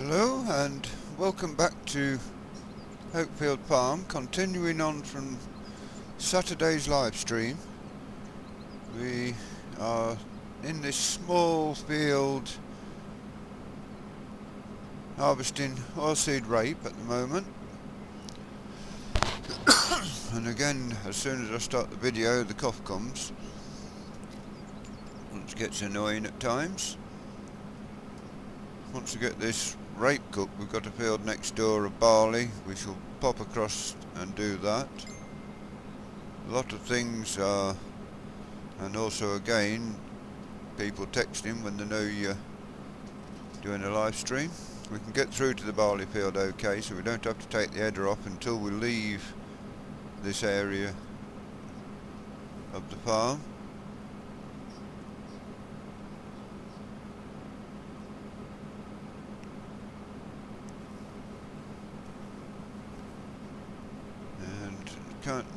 Hello and welcome back to Oakfield Farm, continuing on from Saturday's live stream. We are in this small field harvesting oilseed rape at the moment. And again, as soon as I start the video, the cough comes, which gets annoying at times. Once we get this rape cooked, we've got a field next door of barley. We shall pop across and do that. A lot of things are, and also again, people texting when they know you're doing a live stream. We can get through to the barley field okay, so we don't have to take the header off until we leave this area of the farm.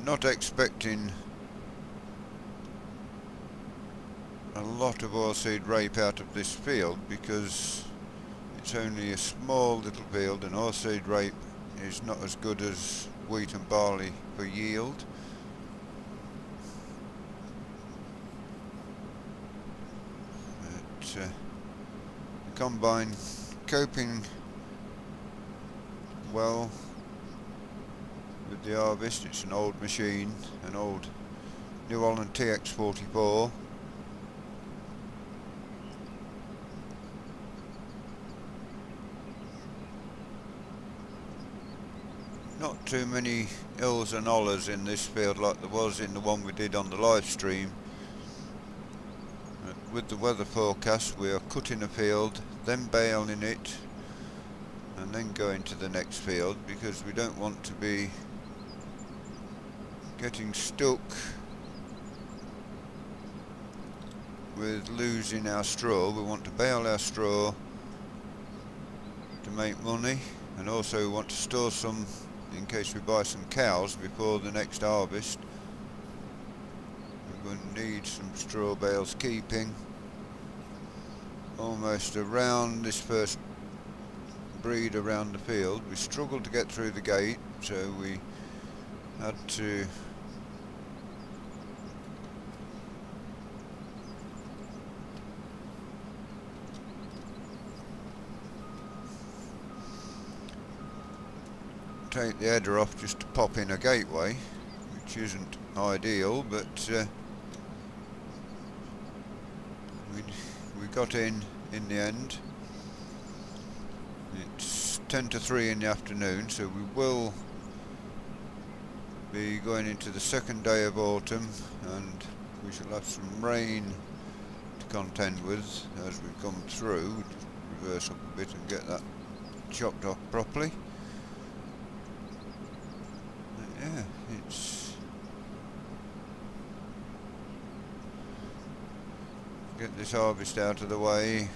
Not expecting a lot of oilseed rape out of this field because it's only a small little field, and oilseed rape is not as good as wheat and barley for yield. But the combine coping well with the harvest. It's an old machine, an old New Holland TX44. Not too many hills and hollers in this field like there was in the one we did on the live stream. With the weather forecast, we are cutting a field, then baling it, and then going to the next field, because we don't want to be getting stuck with losing our straw. We want to bale our straw to make money, and also we want to store some in case we buy some cows before the next harvest. We're going to need some straw bales keeping almost around this first breed around the field. We struggled to get through the gate, so we had to take the header off just to pop in a gateway, which isn't ideal, but we got in the end. It's 10 to 3 in the afternoon, so we will be going into the second day of autumn, and we shall have some rain to contend with as we come through. Just reverse up a bit and get that chopped off properly. Yeah, it's get this harvest out of the way,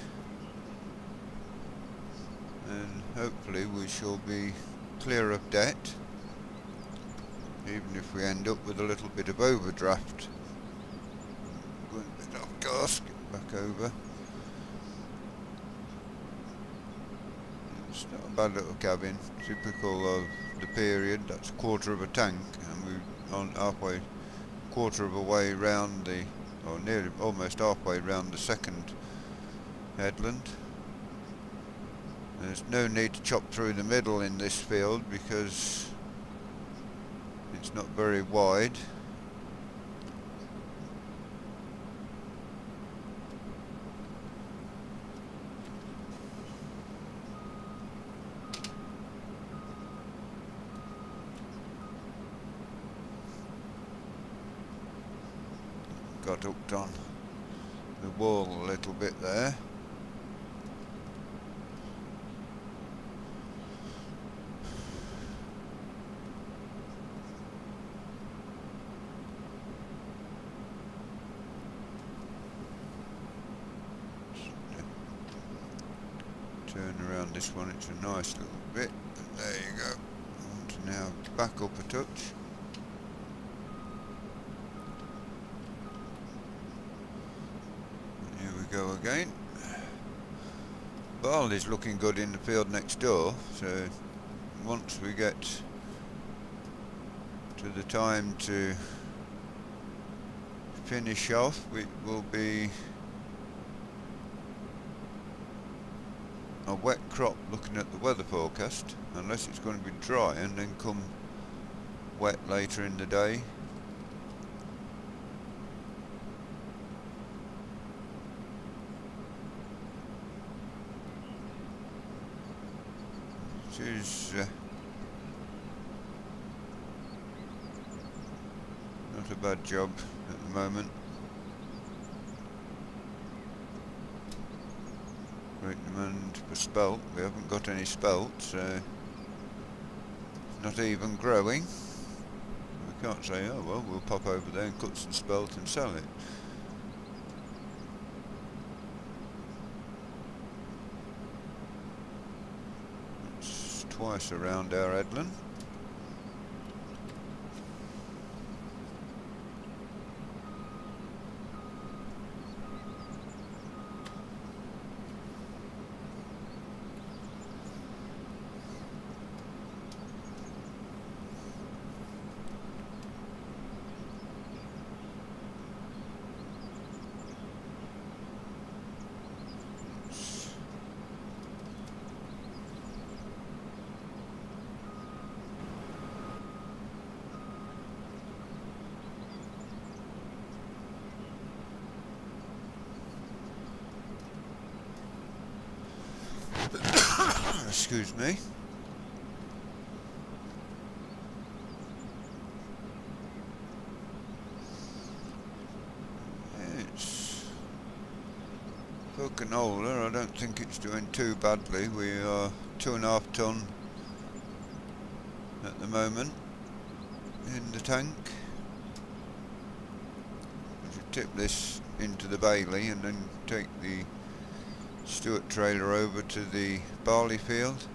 and hopefully we shall be clear of debt, even if we end up with a little bit of overdraft. Going a bit off course, get back over. It's not a bad little cabin, typical of the period. That's a quarter of a tank, and we're on halfway, quarter of a way round the, or nearly almost halfway round the second headland. There's no need to chop through the middle in this field because it's not very wide. Got hooked on the wall a little bit there. Turn around this one, it's a nice little bit, but there you go. I want to now back up a touch. Here we go again. barley's looking good in the field next door, so once we get to the time to finish off, it will be a wet crop looking at the weather forecast, unless it's going to be dry and then come wet later in the day. It is not a bad job at the moment. Great demand for spelt. We haven't got any spelt, so it's not even growing. We can't say, oh well, we'll pop over there and cut some spelt and sell it. It's twice around our headland. Excuse me. It's canola. I don't think it's doing too badly. We are 2.5 ton at the moment in the tank. We should tip this into the bailey and then take the Stewart trailer over to the barley field.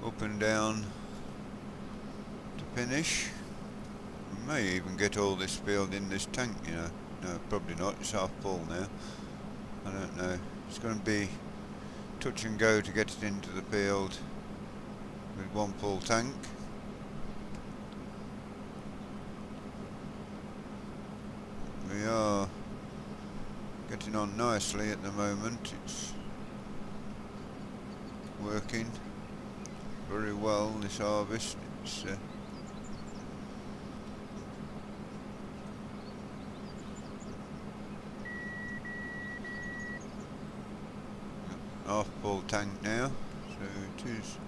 Up and down to finish. We may even get all this field in this tank, you know. No, probably not. It's half full now. I don't know. It's going to be touch and go to get it into the field with one full tank. We are getting on nicely at the moment. It's working very well, this harvest. It's half full tank now, so it is.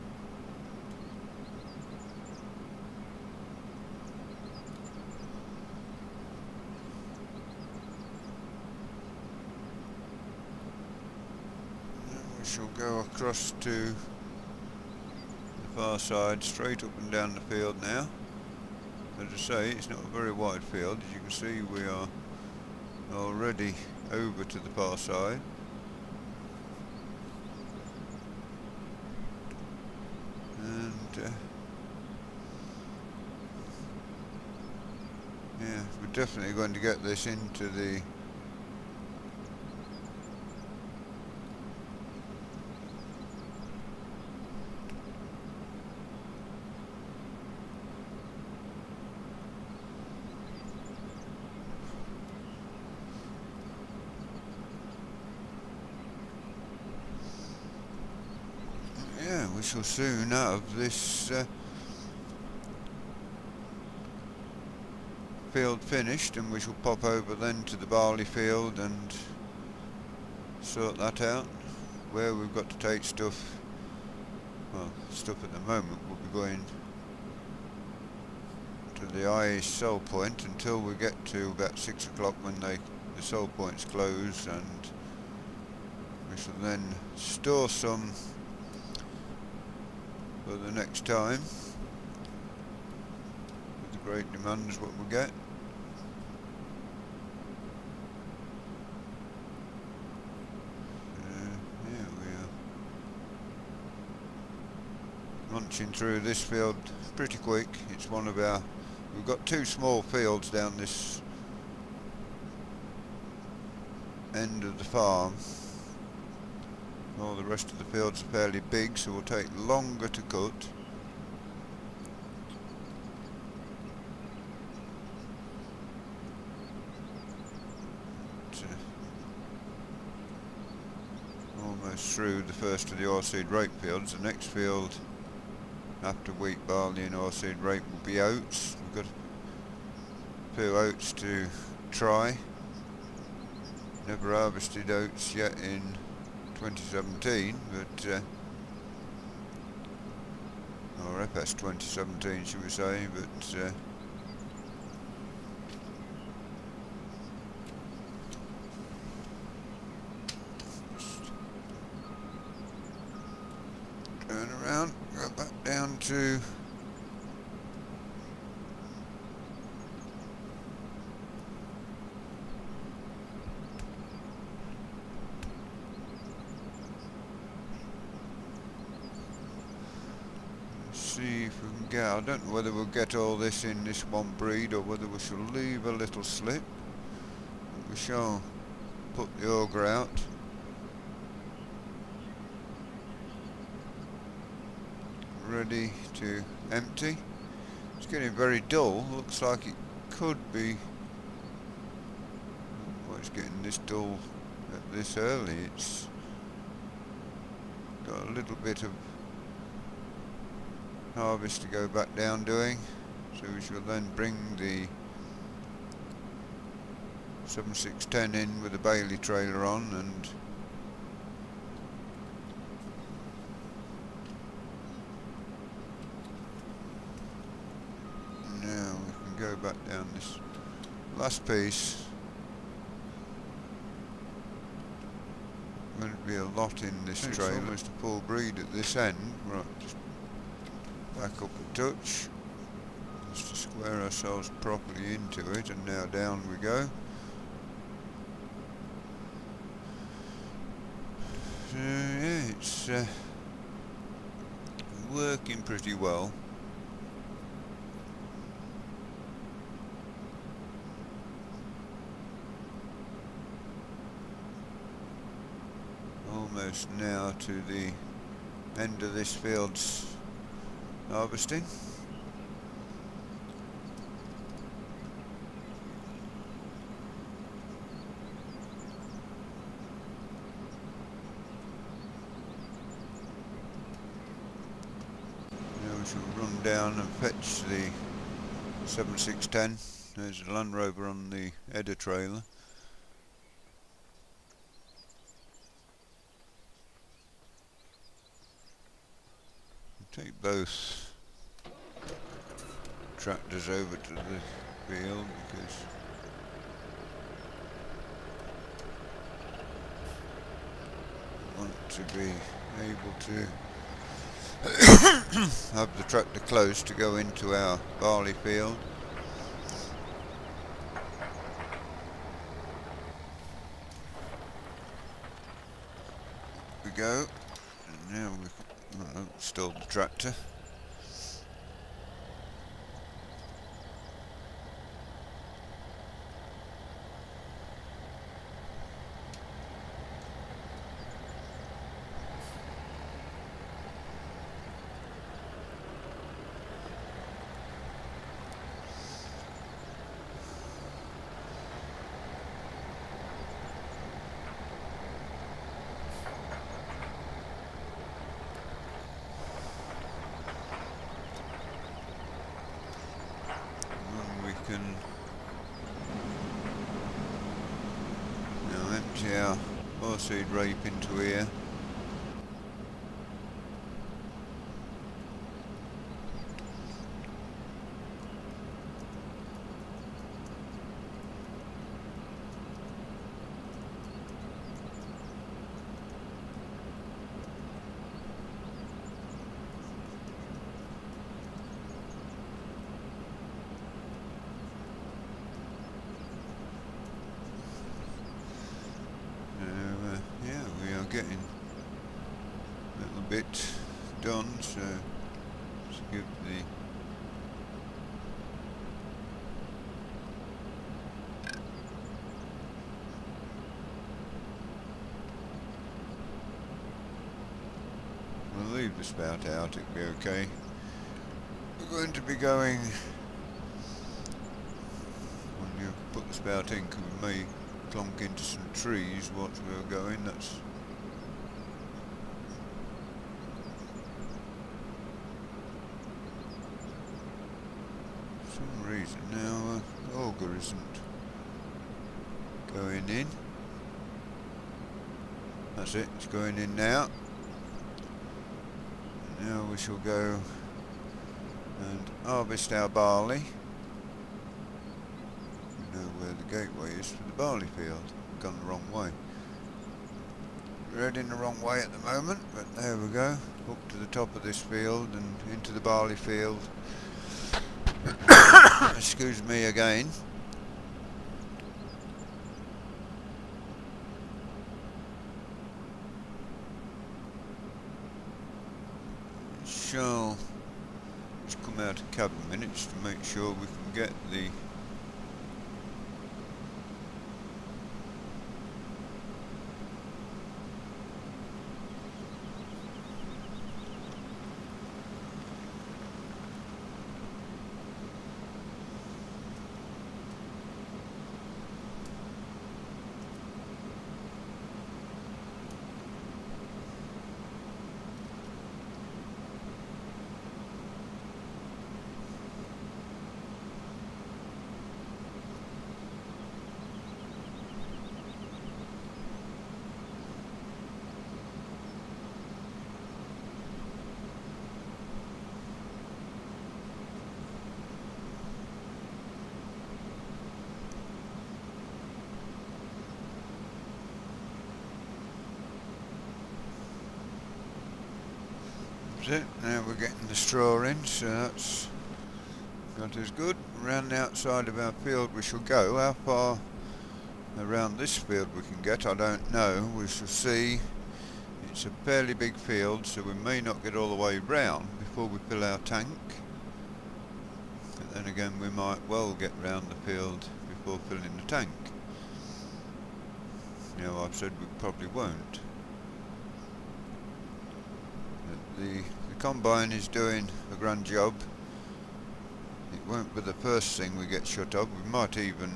And we shall go across to far side, straight up and down the field now. As I say, it's not a very wide field. As you can see, we are already over to the far side. And yeah, we're definitely going to get this into the we shall soon have this field finished, and we shall pop over then to the barley field and sort that out, where we've got to take stuff. Well, stuff at the moment will be going to the IE sell point until we get to about 6 o'clock when the sell points close, and we shall then store some for the next time, with the great demands what we get. Here we are, munching through this field pretty quick. It's one of our, we've got two small fields down this end of the farm. All the rest of the fields are fairly big, so will take longer to cut. Almost through the first of the oilseed rape fields. The next field after wheat, barley and oilseed rape will be oats. We've got a few oats to try. Never harvested oats yet in 2017, but or FS 2017 should we say, but turn around, go back down to see if we can get, I don't know whether we'll get all this in this one breed or whether we shall leave a little slip. We shall put the auger out. Ready to empty. It's getting very dull. Looks like it could be, well, it's getting this dull at this early. It's got a little bit of harvest to go back down doing, so we shall then bring the 7610 in with the Bailey trailer on, and now we can go back down this last piece. Going to be a lot in this trailer. It's almost a full breed at this end. Right, just back up a touch, just to square ourselves properly into it, and now down we go. So yeah, it's working pretty well. Almost now to the end of this field's harvesting. Now we shall run down and fetch the 7610. There's a Land Rover on the header trailer. Take both tractors over to the field because I want to be able to have the tractor close to go into our barley field. We go, and now we stalled the tractor. Can our oilseed rape into here. Yeah, we are getting a little bit done, so let's give the we'll leave the spout out, it'll be okay. We're going to be going, when you put the spout in, 'cause we may clonk into some trees whilst we're going. That's some reason now auger isn't going in. That's it, it's going in now. Now we shall go and harvest our barley. We know where the gateway is for the barley field. We've gone the wrong way. We're heading the wrong way at the moment, but there we go. Up to the top of this field and into the barley field. Excuse me again. Shall just come out of cabin minutes to make sure we can get the it. Now we're getting the straw in, so that's got us good. Around the outside of our field we shall go. How far around this field we can get, I don't know. We shall see. It's a fairly big field, so we may not get all the way round before we fill our tank. But then again, we might well get round the field before filling the tank. You know, I've said we probably won't. The combine is doing a grand job. It won't be the first thing we get shut up. We might even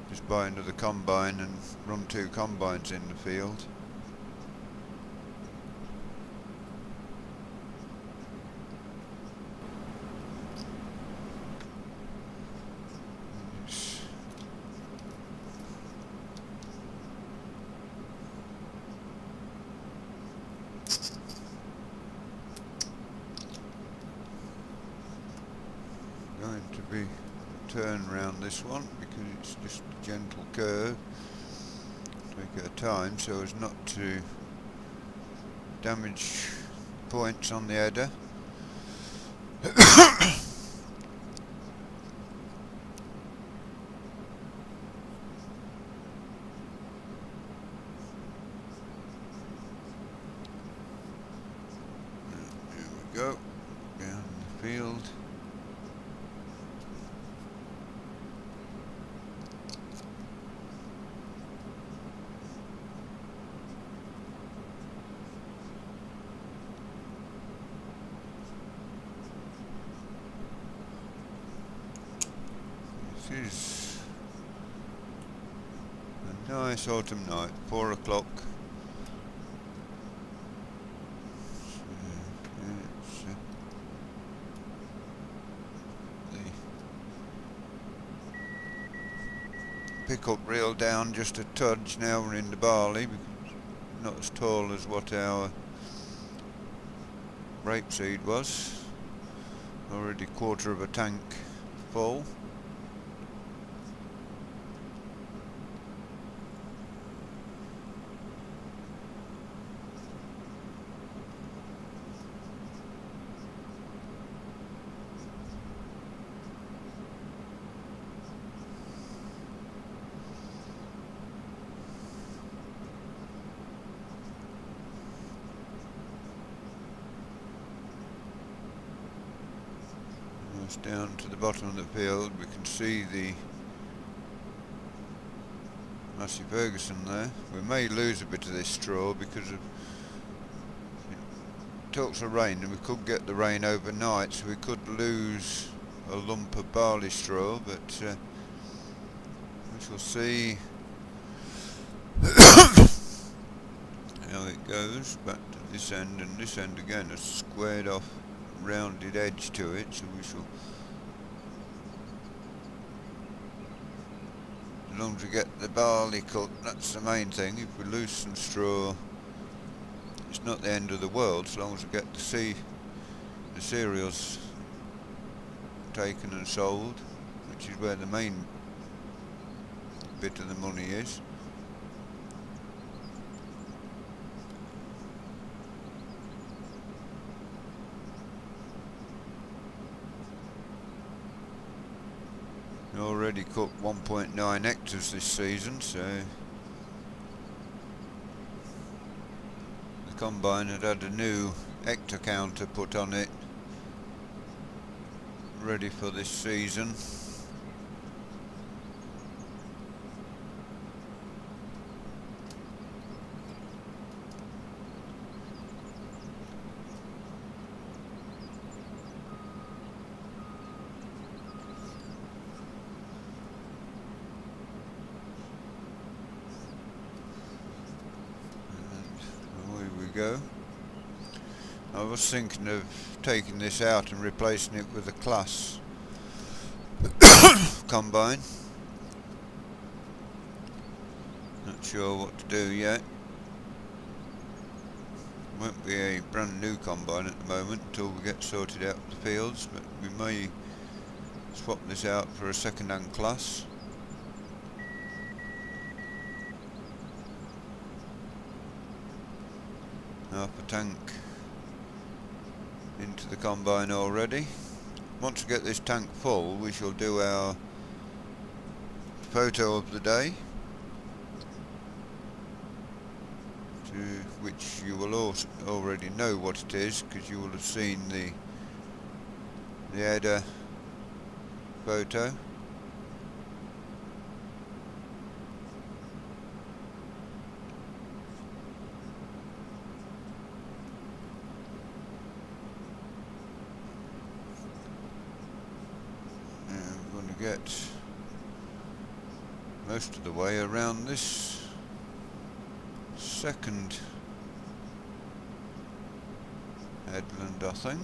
just buy another combine and run 2 combines in the field. Going to be a turn round this one because it's just a gentle curve. Take our time so as not to damage points on the header. Here we go, down the field. This is a nice autumn night, 4 o'clock. So, pickup reel down just a tudge. Now we're in the barley, because not as tall as what our rapeseed was. Already quarter of a tank full. Down to the bottom of the field, we can see the Massey Ferguson there. We may lose a bit of this straw because of talks of rain, and we could get the rain overnight, so we could lose a lump of barley straw, but we shall see how it goes. Back to this end, and this end again has squared off rounded edge to it, so we shall, as long as we get the barley cut, that's the main thing. If we lose some straw, it's not the end of the world, so long as we get to see the cereals taken and sold, which is where the main bit of the money is. Already cooked 1.9 hectares this season, so the combine had a new hectare counter put on it, ready for this season. Go. I was thinking of taking this out and replacing it with a class combine. Not sure what to do yet. Won't be a brand new combine at the moment until we get sorted out the fields, but we may swap this out for a second-hand class. Half a tank into the combine already. Once we get this tank full, we shall do our photo of the day, to which you will also already know what it is, because you will have seen the header photo. Get most of the way around this second headland, I think.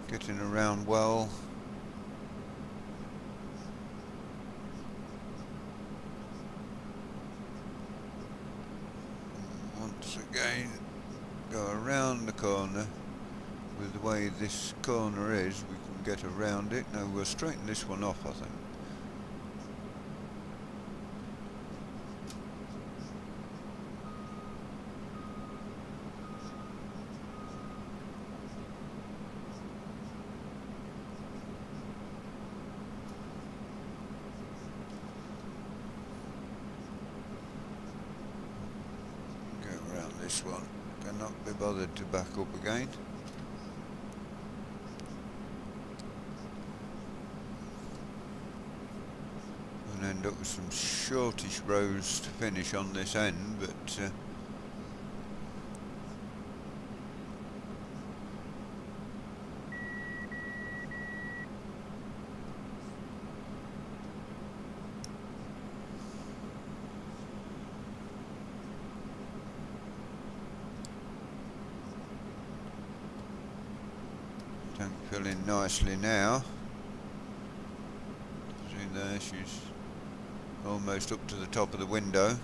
Getting around well. Once again, go around the corner. With the way this corner is, we can get around it. Now we'll straighten this one off, I think. This one, Cannot be bothered to back up again. And end up with some shortish rows to finish on this end, but tank filling nicely now. See there, she's almost up to the top of the window.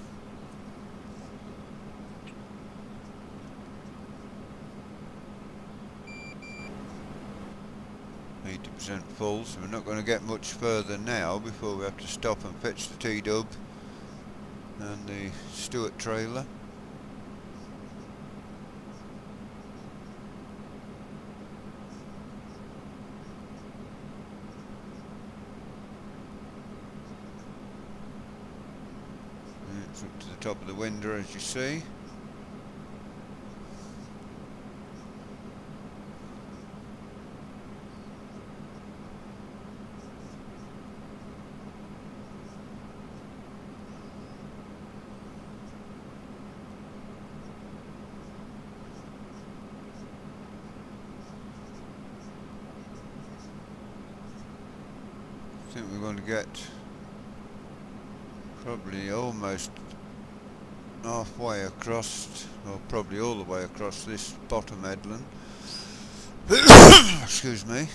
%, full, so we're not going to get much further now before we have to stop and fetch the T-dub and the Stewart trailer. It's up to the top of the window, as you see. I think we're going to get probably almost halfway across, or probably all the way across this bottom headland. Excuse me.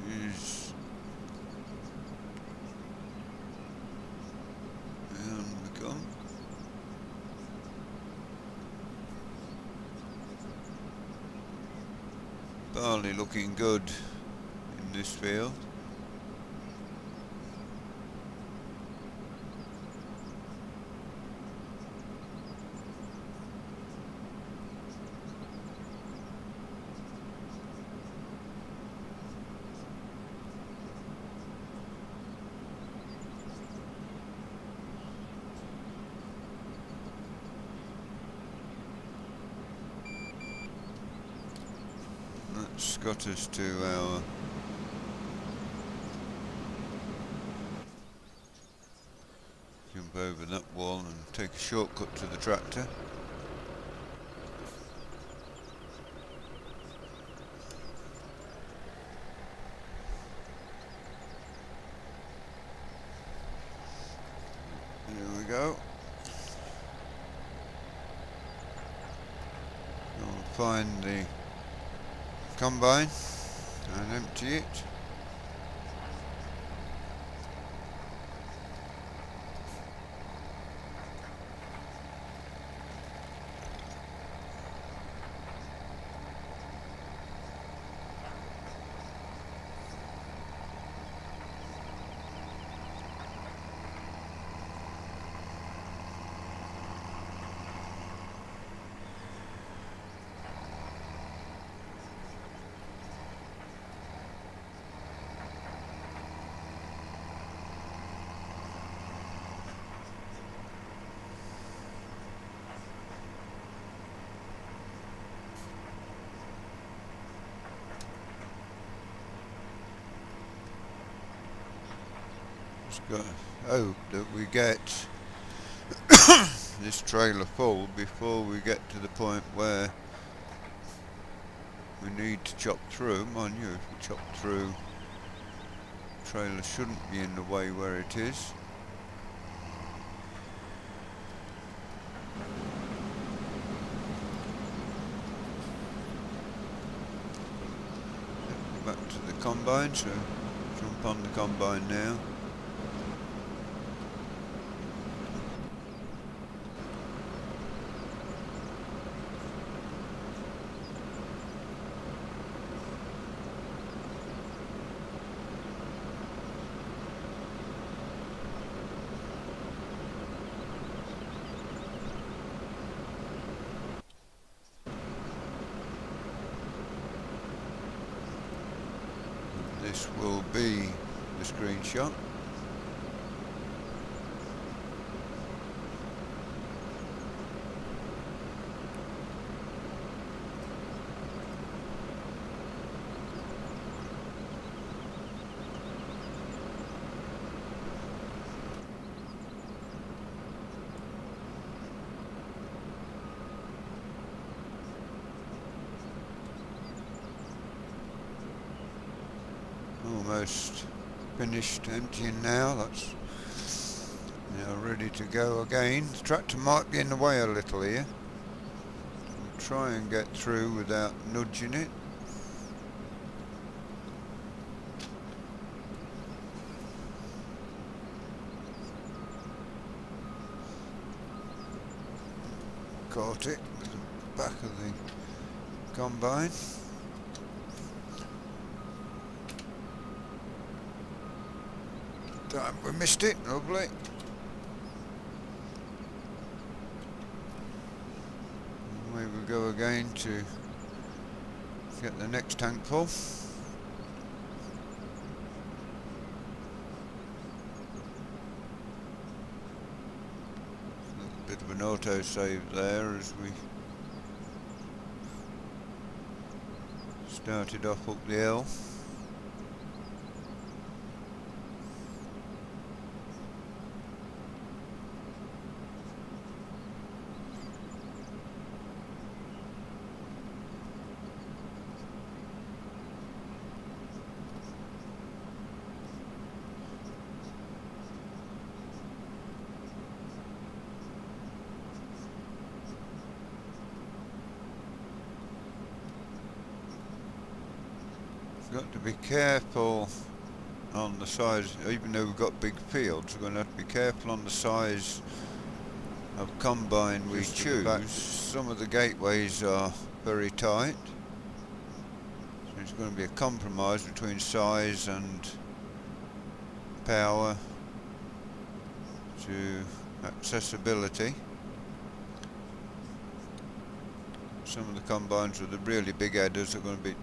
Jeez. Down we come. Barley looking good in this field. That's got us to our jump over that wall and take a shortcut to the tractor. There we go. We'll find the combine and empty it. Got to hope that we get this trailer full before we get to the point where we need to chop through. Mind you, if we chop through, the trailer shouldn't be in the way where it is. Back to the combine, so jump on the combine now. This will be the screenshot. almost finished emptying now. That's now ready to go again. The tractor might be in the way a little here. I'll try and get through without nudging it. Caught it with the back of the combine. Time we missed it, lovely. Away we go again to get the next tank full. A bit of an auto save there as we started off up the hill. Got to be careful on the size, even though we've got big fields, we're going to have to be careful on the size of combine we choose. Some of the gateways are very tight, so it's going to be a compromise between size and power to accessibility. Some of the combines with the really big headers are going to be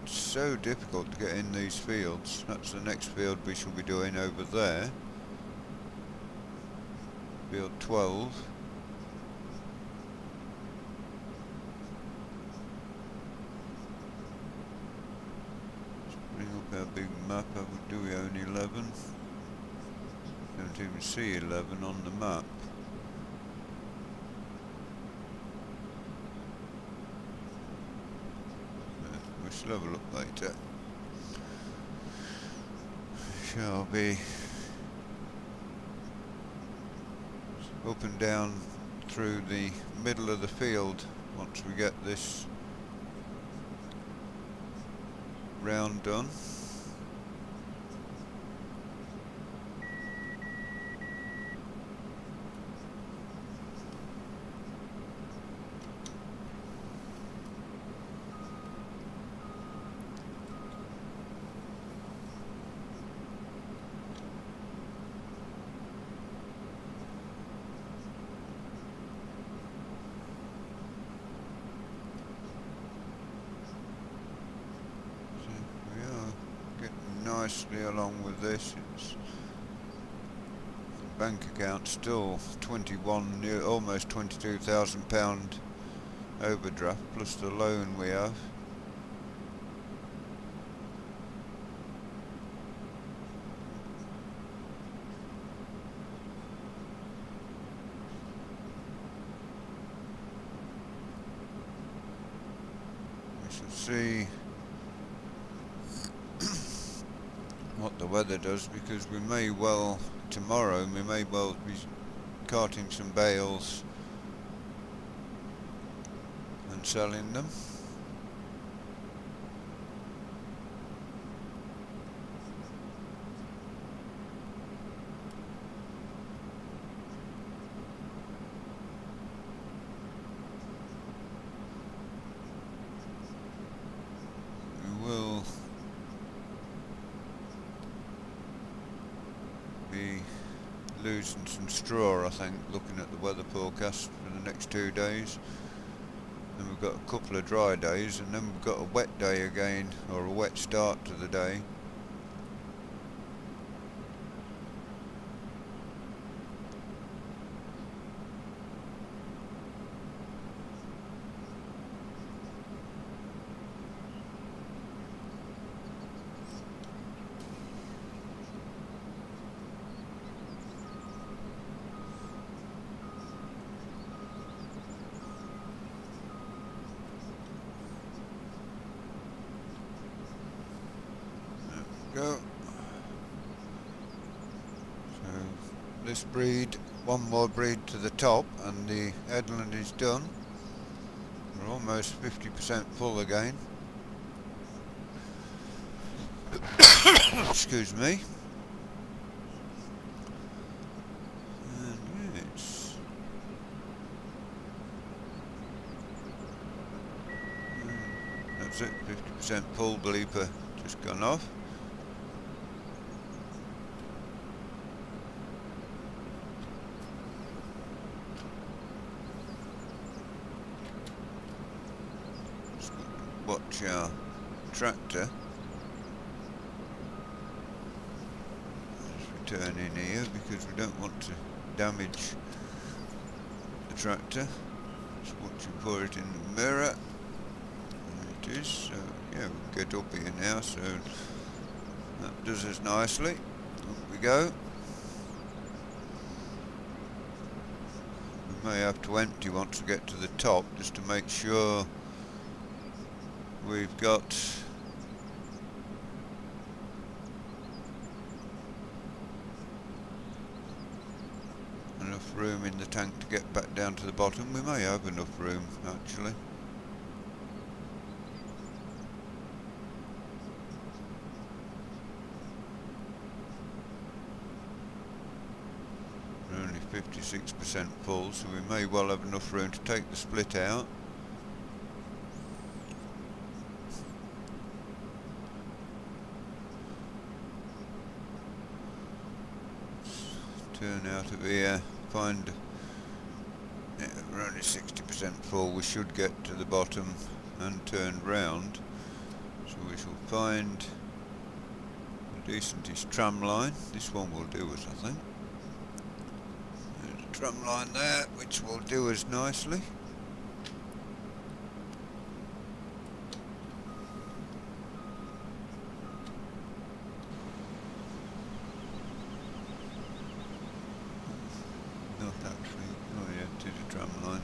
so difficult to get in these fields. That's the next field we shall be doing over there, field 12. Let's bring up our big map. Do we own 11? Don't even see 11 on the map. We'll have a look later. Shall be up and down through the middle of the field once we get this round done. Nicely along with this. It's the bank account still 21, almost £22,000 overdraft plus the loan we have. We shall see what the weather does, because we may well tomorrow be carting some bales and selling them. We will be losing some straw, I think, looking at the weather forecast for the next 2 days. Then we've got a couple of dry days, and then we've got a wet day again, or a wet start to the day. go. So this breed, one more breed to the top and the headland is done. We're almost 50% full again. Excuse me. And yeah, that's it, 50% full, bleeper just gone off. Watch our tractor. Let's return in here because we don't want to damage the tractor. Just watching for it in the mirror. There it is. So yeah, we can get up here now. So that does us nicely. Up we go. We may have to empty once we get to the top just to make sure we've got enough room in the tank to get back down to the bottom. We may have enough room actually. We're only 56% full, so we may well have enough room to take the split out. Turn out of here, find, yeah, we're only 60% full, we should get to the bottom and turn round, so we shall find the decentest tram line. This one will do us, I think. There's a tram line there which will do us nicely.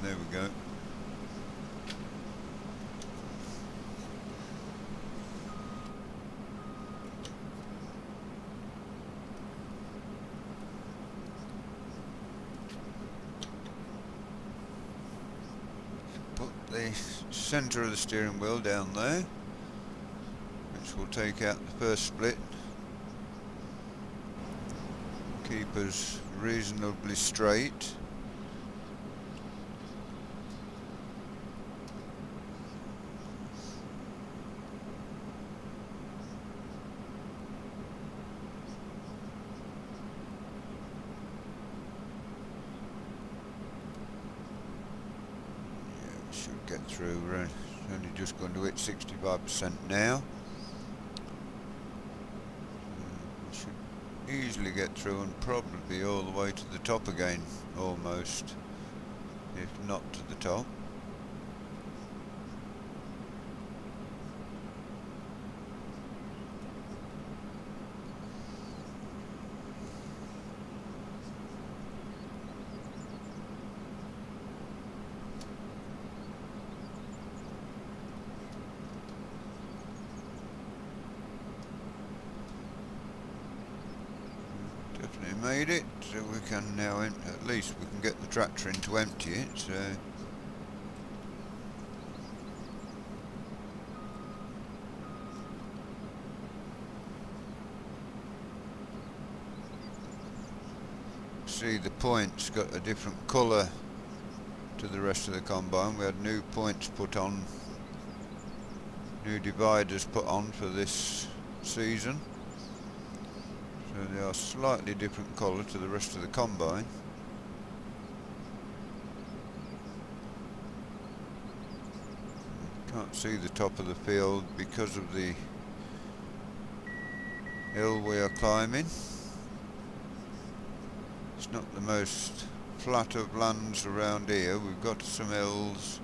There we go. Put the centre of the steering wheel down there, which will take out the first split. Keep us reasonably straight. Get through. We're only just going to hit 65% now. We should easily get through and probably all the way to the top again, almost, if not to the top. Definitely made it, so we can now, at least we can get the tractor in to empty it, so see the points got a different colour to the rest of the combine. We had new points put on, new dividers put on for this season. So they are slightly different colour to the rest of the combine. Can't see the top of the field because of the hill we are climbing. It's not the most flat of lands around here. We've got some hills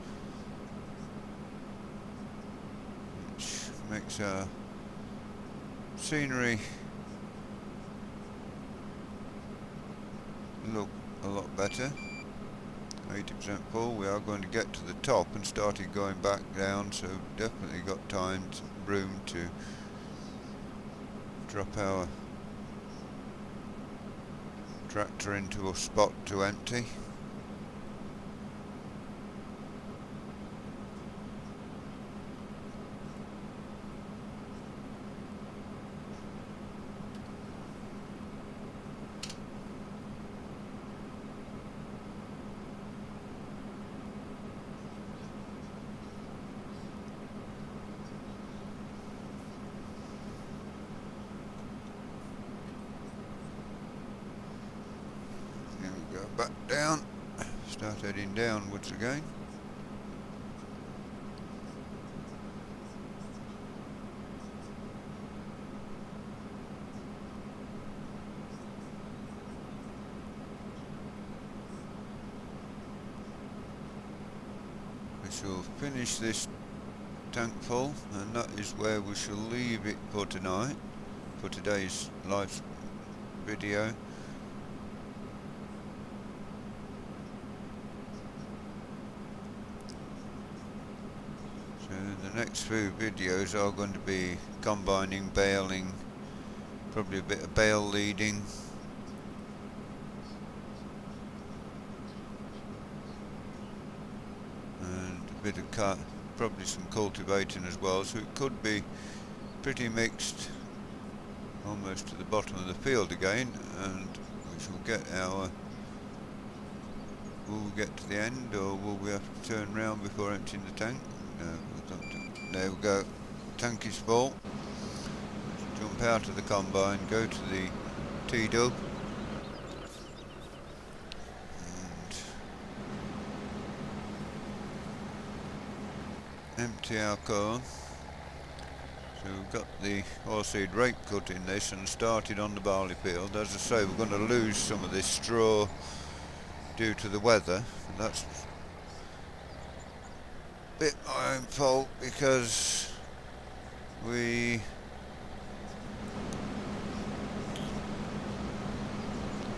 which makes our scenery look a lot better. 80% full. We are going to get to the top and started going back down, so definitely got time, room to drop our tractor into a spot to empty. Back down, start heading downwards again. We shall finish this tank full, and that is where we shall leave it for tonight, for today's live video. The next few videos are going to be combining, baling, probably a bit of bale leading, and a bit of probably some cultivating as well, so it could be pretty mixed almost to the bottom of the field again, and we shall get our... Will we get to the end, or will we have to turn round before emptying the tank? No, there we go. Tank is full. Let's jump out of the combine, go to the T-dub, and empty our corn. So we've got the oilseed rape cut in this and started on the barley field. As I say, we're going to lose some of this straw due to the weather. And that's bit my own fault, because we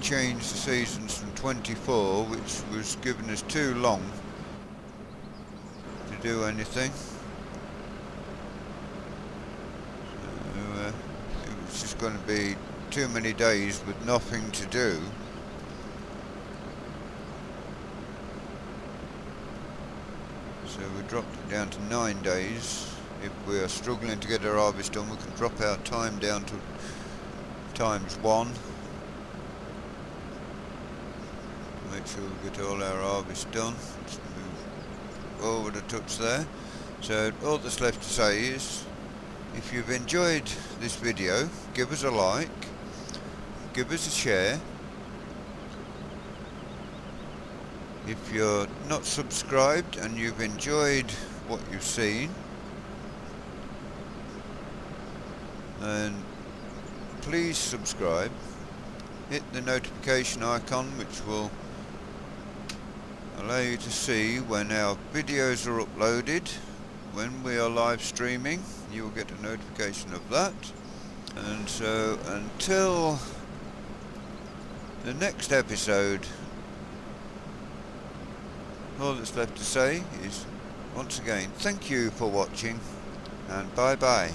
changed the seasons from 24, which was giving us too long to do anything. So it was just going to be too many days with nothing to do. So we dropped it down to 9 days. If we are struggling to get our harvest done, we can drop our time down to ×1. Make sure we get all our harvest done. Let's move forward a touch there. So all that's left to say is, if you've enjoyed this video, give us a like, give us a share. If you're not subscribed and you've enjoyed what you've seen, then please subscribe. Hit the notification icon, which will allow you to see when our videos are uploaded. When we are live streaming, you will get a notification of that. And so until the next episode, all that's left to say is, once again, thank you for watching, and bye bye.